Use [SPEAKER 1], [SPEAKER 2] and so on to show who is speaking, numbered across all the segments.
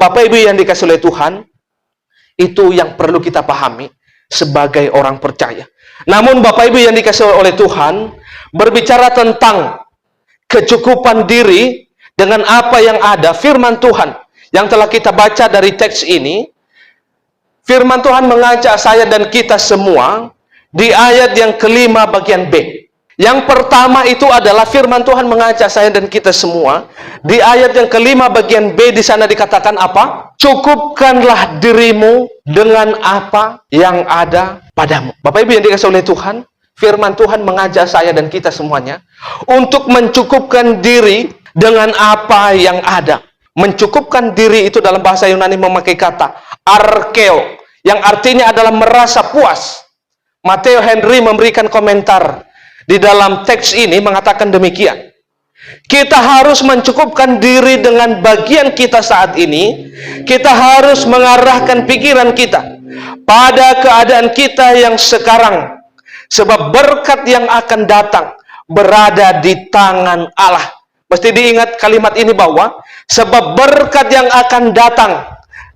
[SPEAKER 1] Bapak Ibu yang dikasih oleh Tuhan, itu yang perlu kita pahami sebagai orang percaya. Namun Bapak Ibu yang dikasih oleh Tuhan, berbicara tentang kecukupan diri dengan apa yang ada, firman Tuhan yang telah kita baca dari teks ini, firman Tuhan mengajak saya dan kita semua di ayat yang kelima bagian B. Yang pertama itu adalah firman Tuhan mengajak saya dan kita semua di ayat yang kelima bagian B. Di sana dikatakan apa? Cukupkanlah dirimu dengan apa yang ada padamu. Bapak Ibu yang dikasihi oleh Tuhan, firman Tuhan mengajak saya dan kita semuanya untuk mencukupkan diri dengan apa yang ada. Mencukupkan diri itu dalam bahasa Yunani memakai kata arkeo, yang artinya adalah merasa puas. Matteo Henry memberikan komentar di dalam teks ini mengatakan demikian. Kita harus mencukupkan diri dengan bagian kita saat ini. Kita harus mengarahkan pikiran kita pada keadaan kita yang sekarang. Sebab berkat yang akan datang berada di tangan Allah. Mesti diingat kalimat ini bahwa sebab berkat yang akan datang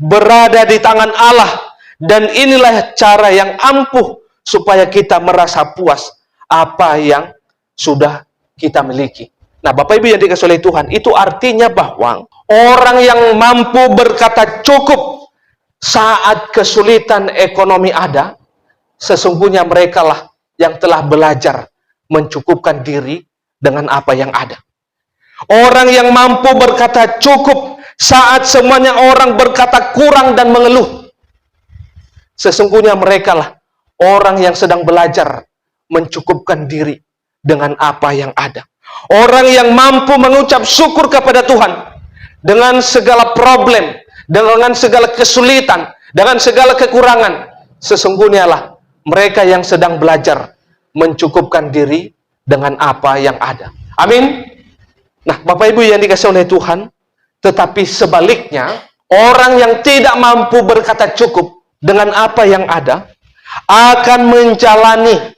[SPEAKER 1] berada di tangan Allah. Dan inilah cara yang ampuh supaya kita merasa puas apa yang sudah kita miliki. Nah, Bapak Ibu yang dikasihi oleh Tuhan, itu artinya bahwa orang yang mampu berkata cukup saat kesulitan ekonomi ada, sesungguhnya mereka lah yang telah belajar mencukupkan diri dengan apa yang ada. Orang yang mampu berkata cukup saat semuanya orang berkata kurang dan mengeluh, sesungguhnya mereka lah orang yang sedang belajar mencukupkan diri dengan apa yang ada. Orang yang mampu mengucap syukur kepada Tuhan dengan segala problem, dengan segala kesulitan, dengan segala kekurangan, sesungguhnya lah mereka yang sedang belajar mencukupkan diri dengan apa yang ada. Amin. Nah, Bapak Ibu yang dikasihi oleh Tuhan, tetapi sebaliknya, orang yang tidak mampu berkata cukup dengan apa yang ada akan menjalani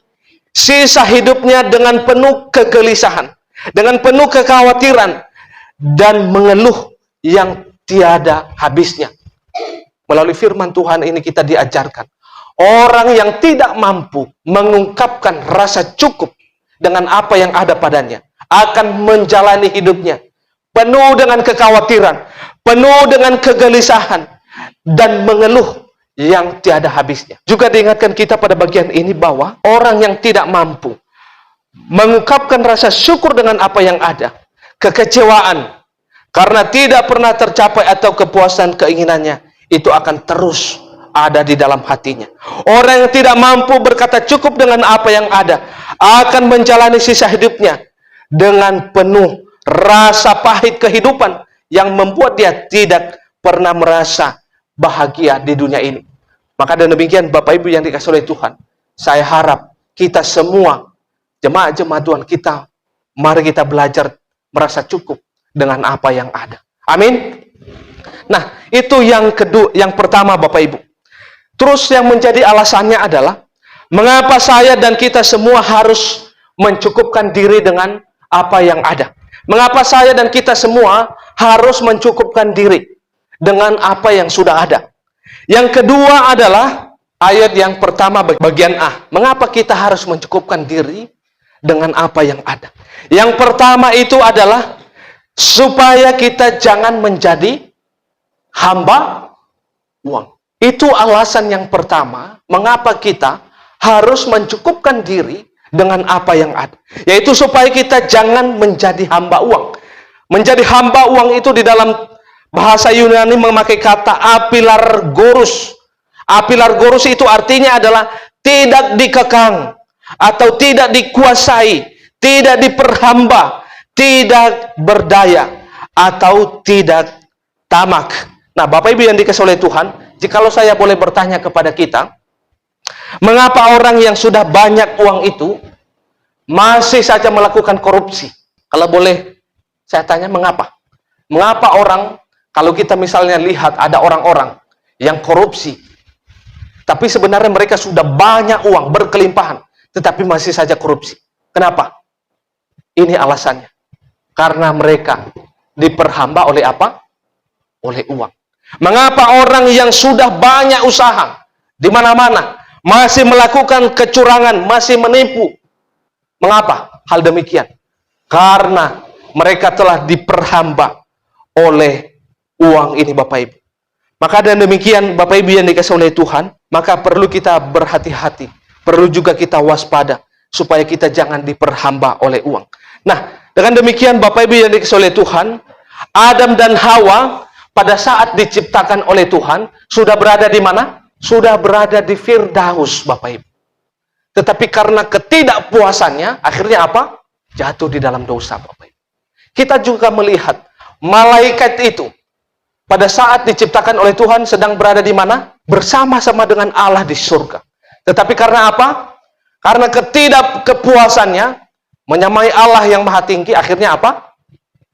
[SPEAKER 1] sisa hidupnya dengan penuh kegelisahan, dengan penuh kekhawatiran, dan mengeluh yang tiada habisnya. Melalui firman Tuhan ini kita diajarkan, orang yang tidak mampu mengungkapkan rasa cukup dengan apa yang ada padanya, akan menjalani hidupnya penuh dengan kekhawatiran, penuh dengan kegelisahan, dan mengeluh yang tiada habisnya. Juga diingatkan kita pada bagian ini bahwa orang yang tidak mampu mengungkapkan rasa syukur dengan apa yang ada, kekecewaan karena tidak pernah tercapai atau kepuasan keinginannya, itu akan terus ada di dalam hatinya. Orang yang tidak mampu berkata cukup dengan apa yang ada akan menjalani sisa hidupnya dengan penuh rasa pahit kehidupan yang membuat dia tidak pernah merasa bahagia di dunia ini. Maka dengan demikian Bapak Ibu yang dikasihi oleh Tuhan, saya harap kita semua jemaat-jemaat Tuhan kita, mari kita belajar merasa cukup dengan apa yang ada. Amin. Nah, itu yang kedua, yang pertama Bapak Ibu. Terus yang menjadi alasannya adalah mengapa saya dan kita semua harus mencukupkan diri dengan apa yang ada. Mengapa saya dan kita semua harus mencukupkan diri dengan apa yang sudah ada. Yang kedua adalah ayat yang pertama bagian A. Mengapa kita harus mencukupkan diri dengan apa yang ada? Yang pertama itu adalah supaya kita jangan menjadi hamba uang. Itu alasan yang pertama mengapa kita harus mencukupkan diri dengan apa yang ada. Yaitu supaya kita jangan menjadi hamba uang. Menjadi hamba uang itu di dalam bahasa Yunani memakai kata apilargorus. Apilargorus itu artinya adalah tidak dikekang atau tidak dikuasai, tidak diperhamba, tidak berdaya atau tidak tamak. Nah, Bapak Ibu yang dikasihi oleh Tuhan, jikalau saya boleh bertanya kepada kita, mengapa orang yang sudah banyak uang itu masih saja melakukan korupsi? Kalau boleh saya tanya, mengapa? Mengapa orang, kalau kita misalnya lihat ada orang-orang yang korupsi, tapi sebenarnya mereka sudah banyak uang, berkelimpahan, tetapi masih saja korupsi. Kenapa? Ini alasannya. Karena mereka diperhamba oleh apa? Oleh uang. Mengapa orang yang sudah banyak usaha di mana-mana masih melakukan kecurangan, masih menipu? Mengapa hal demikian? Karena mereka telah diperhamba oleh uang ini, Bapak Ibu. Maka dengan demikian, Bapak Ibu yang dikasihi oleh Tuhan, maka perlu kita berhati-hati, perlu juga kita waspada, supaya kita jangan diperhamba oleh uang. Nah, dengan demikian Bapak Ibu yang dikasihi oleh Tuhan, Adam dan Hawa pada saat diciptakan oleh Tuhan, sudah berada di mana? Sudah berada di Firdaus, Bapak Ibu. Tetapi karena ketidakpuasannya, akhirnya apa? Jatuh di dalam dosa, Bapak Ibu. Kita juga melihat, malaikat itu, pada saat diciptakan oleh Tuhan sedang berada di mana? Bersama-sama dengan Allah di surga. Tetapi karena apa? Karena ketidakpuasannya menyamai Allah yang maha tinggi, akhirnya apa?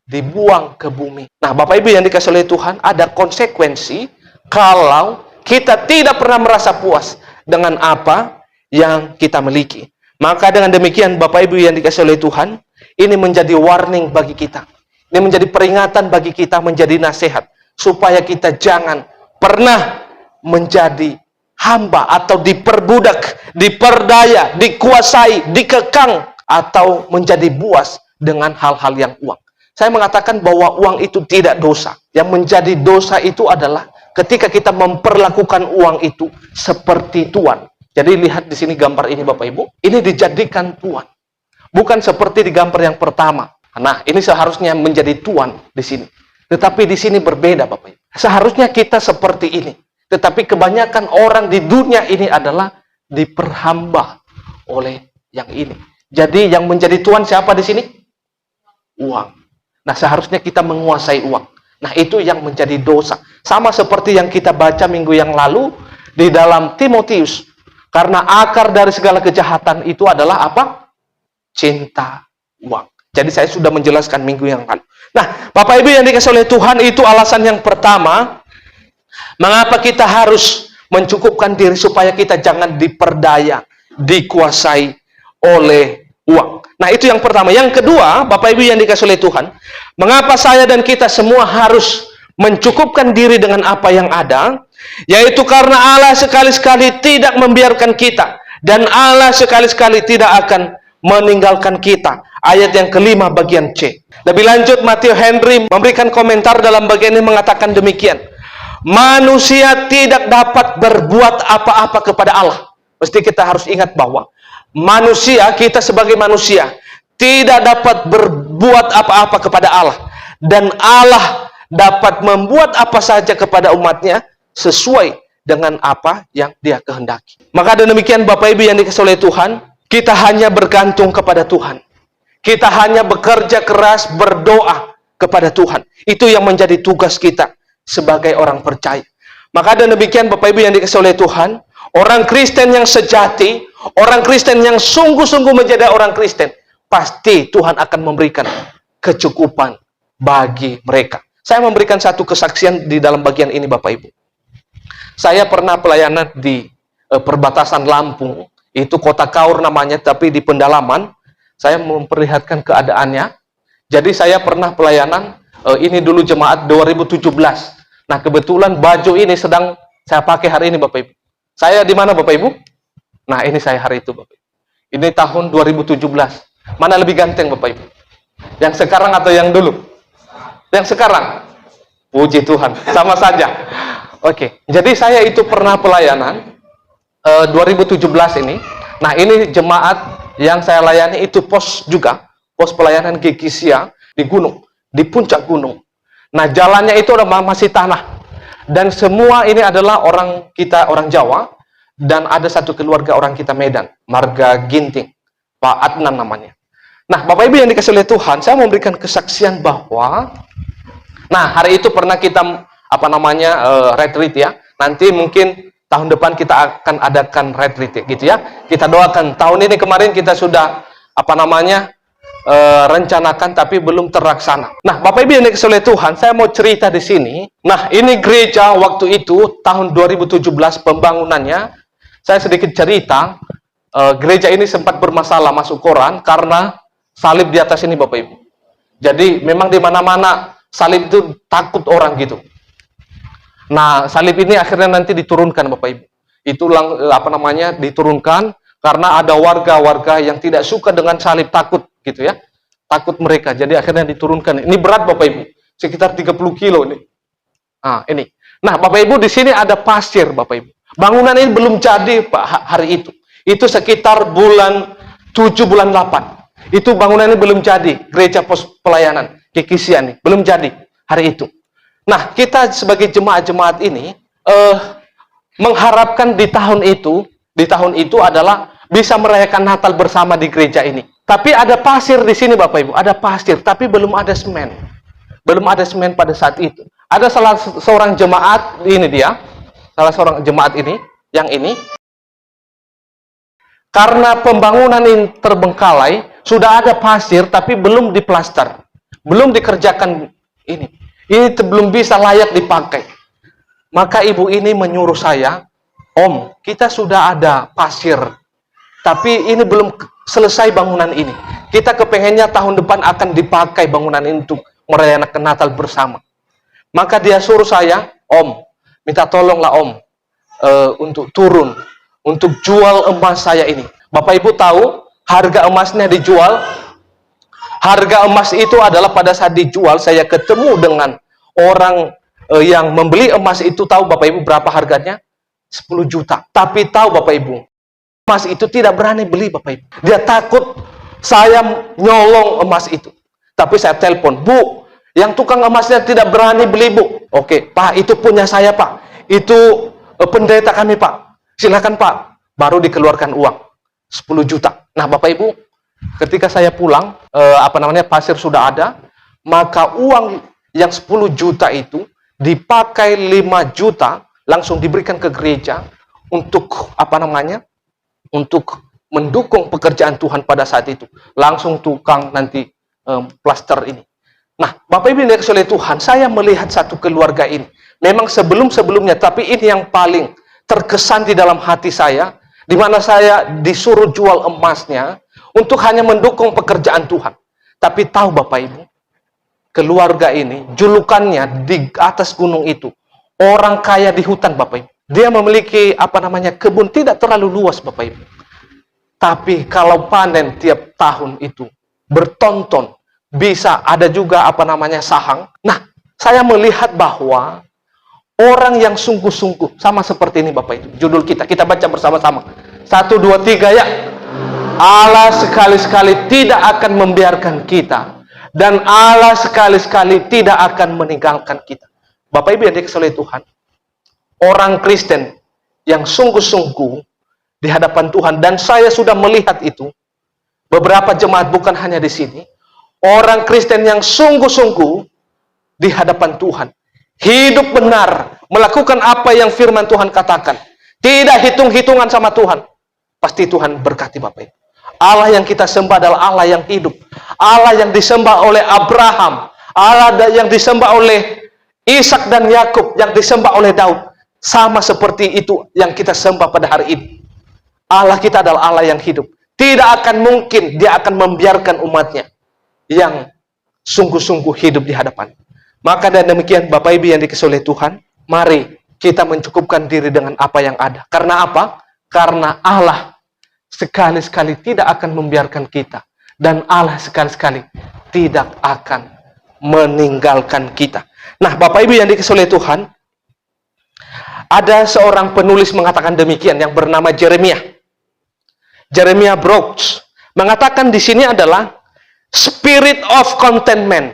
[SPEAKER 1] Dibuang ke bumi. Nah, Bapak Ibu yang dikasihi oleh Tuhan, ada konsekuensi kalau kita tidak pernah merasa puas dengan apa yang kita miliki. Maka dengan demikian Bapak Ibu yang dikasihi oleh Tuhan, ini menjadi warning bagi kita. Ini menjadi peringatan bagi kita, menjadi nasihat. Supaya kita jangan pernah menjadi hamba atau diperbudak, diperdaya, dikuasai, dikekang, atau menjadi buas dengan hal-hal yang uang. Saya mengatakan bahwa uang itu tidak dosa. Yang menjadi dosa itu adalah ketika kita memperlakukan uang itu seperti tuan. Jadi lihat di sini gambar ini Bapak Ibu, ini dijadikan tuan. Bukan seperti di gambar yang pertama. Nah, ini seharusnya menjadi tuan di sini. Tetapi di sini berbeda, Bapak Ibu. Seharusnya kita seperti ini. Tetapi kebanyakan orang di dunia ini adalah diperhamba oleh yang ini. Jadi yang menjadi tuan siapa di sini? Uang. Nah, seharusnya kita menguasai uang. Nah, itu yang menjadi dosa. Sama seperti yang kita baca minggu yang lalu di dalam Timotius. Karena akar dari segala kejahatan itu adalah apa? Cinta uang. Jadi saya sudah menjelaskan minggu yang lalu. Nah, Bapak Ibu yang dikasihi oleh Tuhan, itu alasan yang pertama, mengapa kita harus mencukupkan diri supaya kita jangan diperdaya, dikuasai oleh uang. Nah, itu yang pertama. Yang kedua, Bapak Ibu yang dikasihi oleh Tuhan, mengapa saya dan kita semua harus mencukupkan diri dengan apa yang ada, yaitu karena Allah sekali-sekali tidak membiarkan kita, dan Allah sekali-sekali tidak akan meninggalkan kita. Ayat yang kelima bagian C. Lebih lanjut, Matthew Henry memberikan komentar dalam bagian ini mengatakan demikian. Manusia tidak dapat berbuat apa-apa kepada Allah. Mesti kita harus ingat bahwa manusia, kita sebagai manusia, tidak dapat berbuat apa-apa kepada Allah. Dan Allah dapat membuat apa saja kepada umatnya sesuai dengan apa yang Dia kehendaki. Maka demikian Bapak Ibu yang dikasihi oleh Tuhan, kita hanya bergantung kepada Tuhan. Kita hanya bekerja keras, berdoa kepada Tuhan. Itu yang menjadi tugas kita sebagai orang percaya. Maka demikian Bapak Ibu yang dikasihi oleh Tuhan, orang Kristen yang sejati, orang Kristen yang sungguh-sungguh menjadi orang Kristen, pasti Tuhan akan memberikan kecukupan bagi mereka. Saya memberikan satu kesaksian di dalam bagian ini Bapak Ibu. Saya pernah pelayanan di perbatasan Lampung, itu kota Kaur namanya, tapi di pendalaman. Saya memperlihatkan keadaannya. Jadi saya pernah pelayanan, ini dulu jemaat 2017. Nah, kebetulan baju ini sedang saya pakai hari ini Bapak Ibu. Saya di mana Bapak Ibu? Nah, ini saya hari itu Bapak Ibu. Ini tahun 2017. Mana lebih ganteng Bapak Ibu? Yang sekarang atau yang dulu? Yang sekarang. Puji Tuhan, sama saja. Oke, jadi saya itu pernah pelayanan 2017 ini. Nah, ini jemaat yang saya layani itu pos juga, pos pelayanan Gekisia di gunung, di puncak gunung. Nah, jalannya itu masih tanah. Dan semua ini adalah orang kita, orang Jawa, dan ada satu keluarga orang kita Medan, Marga Ginting, Pak Adnan namanya. Nah, Bapak Ibu yang dikasihi oleh Tuhan, saya memberikan kesaksian bahwa, nah, hari itu pernah kita, retreat ya. Nanti mungkin tahun depan kita akan adakan retreat gitu ya. Kita doakan. Tahun ini kemarin kita sudah rencanakan tapi belum terlaksana. Nah, Bapak Ibu yang dikasihi oleh Tuhan, saya mau cerita di sini. Nah, ini gereja waktu itu tahun 2017 pembangunannya. Saya sedikit cerita. Gereja ini sempat bermasalah masuk koran karena salib di atas ini Bapak Ibu. Jadi memang di mana-mana salib itu takut orang gitu. Nah, salib ini akhirnya nanti diturunkan Bapak Ibu. Itu diturunkan karena ada warga-warga yang tidak suka dengan salib, takut gitu ya. Takut mereka. Jadi akhirnya diturunkan. Ini berat Bapak Ibu. Sekitar 30 kilo ini. Nah, ini. Nah, Bapak Ibu di sini ada pasir Bapak Ibu. Bangunan ini belum jadi Pak hari itu. Itu sekitar bulan 7 bulan 8. Itu bangunan ini belum jadi. Gereja pos pelayanan Kekisian ini belum jadi hari itu. Nah, kita sebagai jemaat-jemaat ini mengharapkan di tahun itu adalah bisa merayakan Natal bersama di gereja ini. Tapi ada pasir di sini Bapak Ibu, ada pasir, tapi belum ada semen. Belum ada semen pada saat itu. Ada salah seorang jemaat, ini dia, salah seorang jemaat ini, yang ini, karena pembangunan ini terbengkalai, sudah ada pasir tapi belum diplaster, belum dikerjakan ini. Ini belum bisa layak dipakai. Maka ibu ini menyuruh saya, Om, kita sudah ada pasir, tapi ini belum selesai bangunan ini. Kita kepengennya tahun depan akan dipakai bangunan ini untuk merayakan Natal bersama. Maka dia suruh saya, Om, minta tolonglah Om, untuk turun, untuk jual emas saya ini. Bapak Ibu tahu, harga emasnya dijual. Harga emas itu adalah pada saat dijual, saya ketemu dengan orang yang membeli emas itu, tahu Bapak Ibu berapa harganya? 10 juta. Tapi tahu Bapak Ibu, emas itu tidak berani beli Bapak Ibu. Dia takut saya nyolong emas itu. Tapi saya telepon, Bu, yang tukang emasnya tidak berani beli Bu. Oke, Pak, itu punya saya Pak. Itu pendeta kami Pak. Silakan Pak. Baru dikeluarkan uang 10 juta. Nah Bapak Ibu, ketika saya pulang, pasir sudah ada, maka uang yang 10 juta itu dipakai 5 juta langsung diberikan ke gereja untuk untuk mendukung pekerjaan Tuhan pada saat itu. Langsung tukang nanti plaster ini. Nah, Bapak Ibu yang dikasihi oleh Tuhan, saya melihat satu keluarga ini. Memang sebelum-sebelumnya, tapi ini yang paling terkesan di dalam hati saya, di mana saya disuruh jual emasnya untuk hanya mendukung pekerjaan Tuhan. Tapi tahu Bapak Ibu, keluarga ini julukannya di atas gunung itu orang kaya di hutan Bapak Ibu. Dia memiliki kebun tidak terlalu luas Bapak Ibu. Tapi kalau panen tiap tahun itu bertonton, bisa ada juga sahang. Nah, saya melihat bahwa orang yang sungguh-sungguh, sama seperti ini Bapak Ibu, judul kita baca bersama-sama. 1, 2, 3 ya. Allah sekali-sekali tidak akan membiarkan kita, dan Allah sekali-sekali tidak akan meninggalkan kita. Bapak Ibu yang dikasihi oleh Tuhan, orang Kristen yang sungguh-sungguh di hadapan Tuhan, dan saya sudah melihat itu, beberapa jemaat bukan hanya di sini, orang Kristen yang sungguh-sungguh di hadapan Tuhan, hidup benar, melakukan apa yang firman Tuhan katakan, tidak hitung-hitungan sama Tuhan, pasti Tuhan berkati Bapak Ibu. Allah yang kita sembah adalah Allah yang hidup, Allah yang disembah oleh Abraham, Allah yang disembah oleh Ishak dan Yakub, yang disembah oleh Daud, sama seperti itu yang kita sembah pada hari ini. Allah kita adalah Allah yang hidup. Tidak akan mungkin Dia akan membiarkan umatnya yang sungguh-sungguh hidup di hadapan. Maka dan demikian Bapak Ibu yang dikasihi oleh Tuhan, mari kita mencukupkan diri dengan apa yang ada. Karena apa? Karena Allah sekali-sekali tidak akan membiarkan kita, dan Allah sekali-sekali tidak akan meninggalkan kita. Nah, Bapak Ibu yang dikasihi oleh Tuhan, ada seorang penulis mengatakan demikian yang bernama Jeremiah Brooks mengatakan di sini adalah spirit of contentment,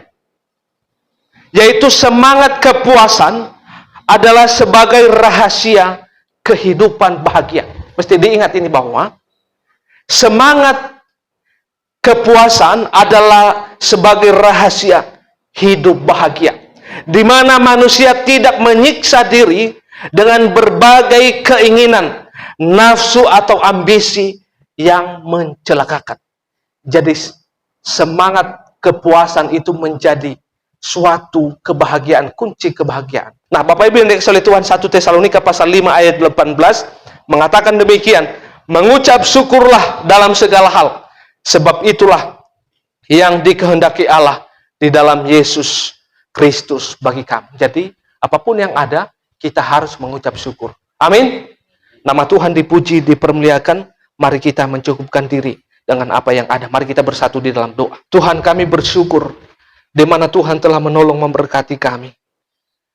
[SPEAKER 1] yaitu semangat kepuasan adalah sebagai rahasia kehidupan bahagia. Mesti diingat ini bahwa semangat kepuasan adalah sebagai rahasia hidup bahagia, di mana manusia tidak menyiksa diri dengan berbagai keinginan, nafsu atau ambisi yang mencelakakan. Jadi semangat kepuasan itu menjadi suatu kebahagiaan, kunci kebahagiaan. Nah, Bapak Ibu yang dikasihi oleh Tuhan, 1 Tesalonika pasal 5 ayat 18 mengatakan demikian, mengucap syukurlah dalam segala hal, sebab itulah yang dikehendaki Allah di dalam Yesus Kristus bagi kamu. Jadi, apapun yang ada, kita harus mengucap syukur. Amin. Nama Tuhan dipuji, dipermuliakan. Mari kita mencukupkan diri dengan apa yang ada. Mari kita bersatu di dalam doa. Tuhan, kami bersyukur di mana Tuhan telah menolong memberkati kami.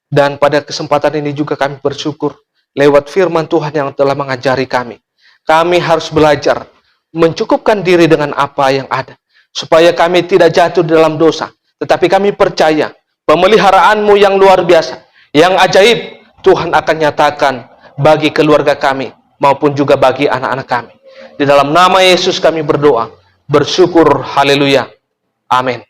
[SPEAKER 1] Dan pada kesempatan ini juga kami bersyukur lewat firman Tuhan yang telah mengajari kami. Kami harus belajar mencukupkan diri dengan apa yang ada, supaya kami tidak jatuh dalam dosa. Tetapi kami percaya pemeliharaanmu yang luar biasa, yang ajaib, Tuhan akan nyatakan bagi keluarga kami maupun juga bagi anak-anak kami. Di dalam nama Yesus kami berdoa, bersyukur, haleluya, amin.